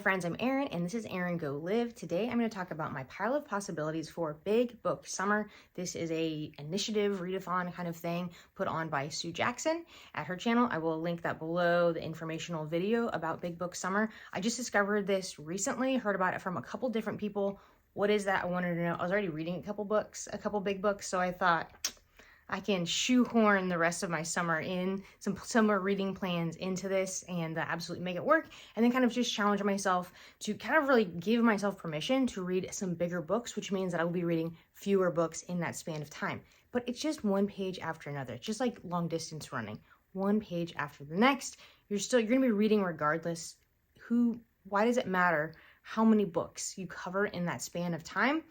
friends, I'm Erin, and this is Erin Go Live. Today I'm going to talk about my pile of possibilities for Big Book Summer. This is a initiative, readathon kind of thing put on by Sue Jackson at her channel. I will link that below, the informational video about Big Book Summer. I just discovered this recently, heard about it from a couple different people. What is that? I wanted to know. I was already reading a couple big books, so I thought I can shoehorn the rest of my summer in, some summer reading plans into this and absolutely make it work. And then kind of just challenge myself to kind of really give myself permission to read some bigger books, which means that I will be reading fewer books in that span of time. But it's just one page after another. It's just like long distance running, one page after the next. You're gonna be reading regardless. Why does it matter how many books you cover in that span of time,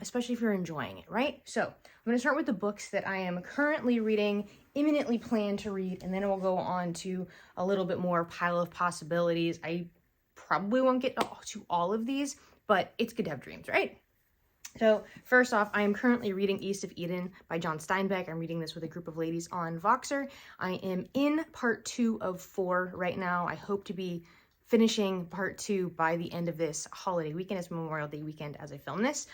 especially if you're enjoying it, right? So I'm going to start with the books that I am currently reading, imminently plan to read, and then we'll go on to a little bit more pile of possibilities. I probably won't get to all of these, but it's good to have dreams, right? So first off, I am currently reading East of Eden by John Steinbeck. I'm reading this with a group of ladies on Voxer. I am in part 2 of 4 right now. I hope to be finishing part 2 by the end of this holiday weekend. It's Memorial Day weekend as I film this.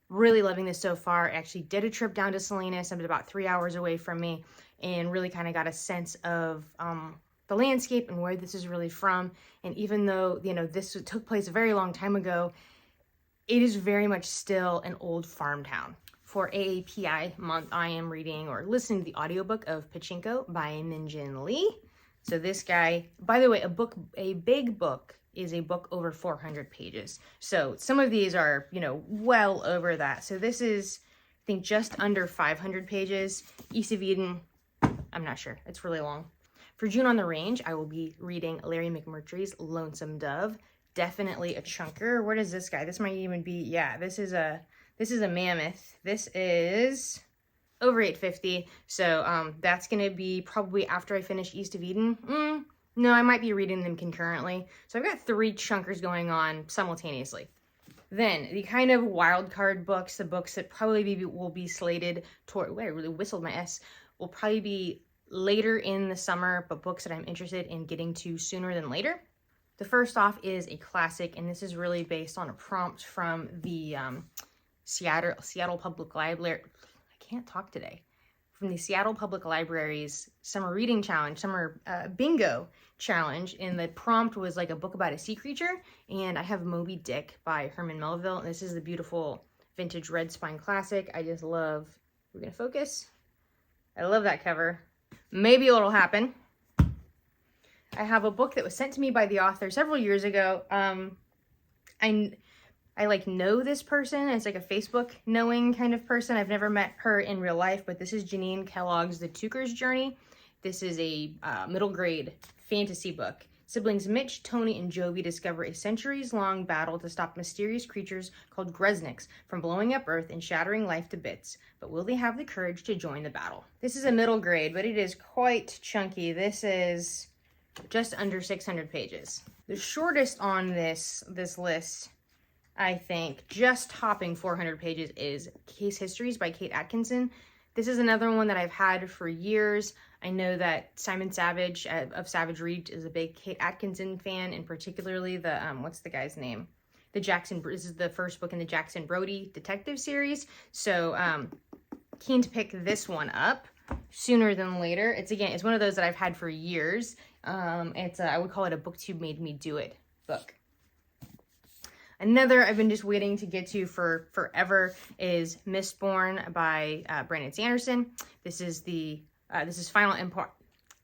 Really loving this so far. I actually did a trip down to Salinas. I'm about 3 hours away from me and really kind of got a sense of the landscape and where this is really from. And even though, this took place a very long time ago, it is very much still an old farm town. For AAPI month, I am reading or listening to the audiobook of Pachinko by Min Jin Lee. So this guy, by the way, a big book is a book over 400 pages. So some of these are, well over that. So this is, I think, just under 500 pages. East of Eden, I'm not sure. It's really long. For June on the Range, I will be reading Larry McMurtry's Lonesome Dove. Definitely a chunker. What is this guy? This might even be, yeah, this is a mammoth. This is over 850, so that's gonna be probably after I finish East of Eden. No, I might be reading them concurrently. So I've got 3 chunkers going on simultaneously. Then the kind of wild card books, the books that probably will be slated toward, I really whistled my S, will probably be later in the summer, but books that I'm interested in getting to sooner than later. The first off is a classic, and this is really based on a prompt from the Seattle Public Library. Can't talk today. From the Seattle Public Library's summer reading challenge, summer bingo challenge, and the prompt was like a book about a sea creature, and I have Moby Dick by Herman Melville, and this is the beautiful vintage red spine classic. I just love, we're gonna focus. I love that cover. Maybe it'll happen. I have a book that was sent to me by the author several years ago. I know this person. It's like a Facebook knowing kind of person. I've never met her in real life, but this is Jeannie Kellogg's The Tukor's Journey. This is a middle grade fantasy book. Siblings Mitch, Tony, and Jovi discover a centuries-long battle to stop mysterious creatures called Grezniks from blowing up Earth and shattering life to bits. But will they have the courage to join the battle? This is a middle grade, but it is quite chunky. This is just under 600 pages. The shortest on this list, I think, just topping 400 pages, is Case Histories by Kate Atkinson. This is another one that I've had for years. I know that Simon Savage of Savage Reed is a big Kate Atkinson fan, and particularly the, what's the guy's name? This is the first book in the Jackson Brody detective series. So keen to pick this one up sooner than later. It's one of those that I've had for years. I would call it a BookTube made me do it book. Another I've been just waiting to get to for forever is Mistborn by Brandon Sanderson. This is Final Empire.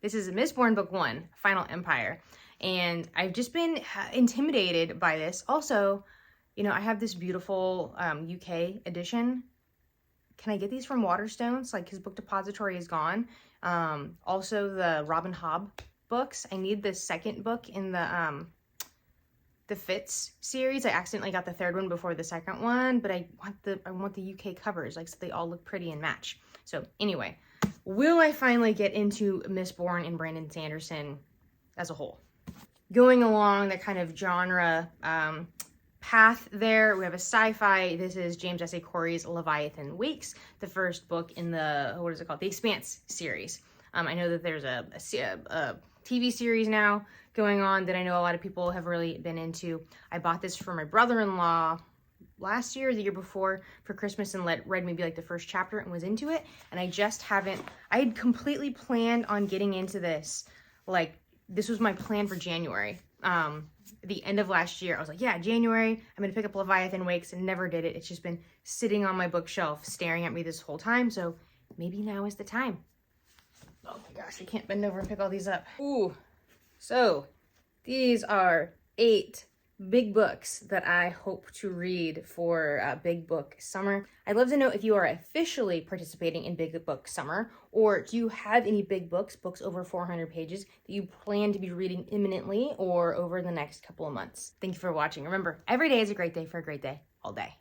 This is Mistborn Book 1, Final Empire. And I've just been intimidated by this. Also, I have this beautiful UK edition. Can I get these from Waterstones? Like, his book depository is gone. Also, the Robin Hobb books. I need the second book in the Fitz series. I accidentally got the third one before the second one, but I want the UK covers, like, so they all look pretty and match. So anyway, will I finally get into Mistborn and Brandon Sanderson as a whole? Going along the kind of genre path there, we have a sci-fi. This is James S.A. Corey's Leviathan Wakes, the first book in the, the Expanse series. I know that there's a TV series now going on that I know a lot of people have really been into. I bought this for my brother-in-law last year or the year before for Christmas and read maybe like the first chapter and was into it. And I just haven't, I had completely planned on getting into this. Like, this was my plan for January. The end of last year, I was like, yeah, January, I'm gonna pick up Leviathan Wakes, and never did it. It's just been sitting on my bookshelf staring at me this whole time. So maybe now is the time. Oh my gosh, I can't bend over and pick all these up. Ooh, so these are 8 big books that I hope to read for Big Book Summer. I'd love to know if you are officially participating in Big Book Summer, or do you have any big books over 400 pages that you plan to be reading imminently or over the next couple of months? Thank you for watching. Remember, every day is a great day for a great day, all day.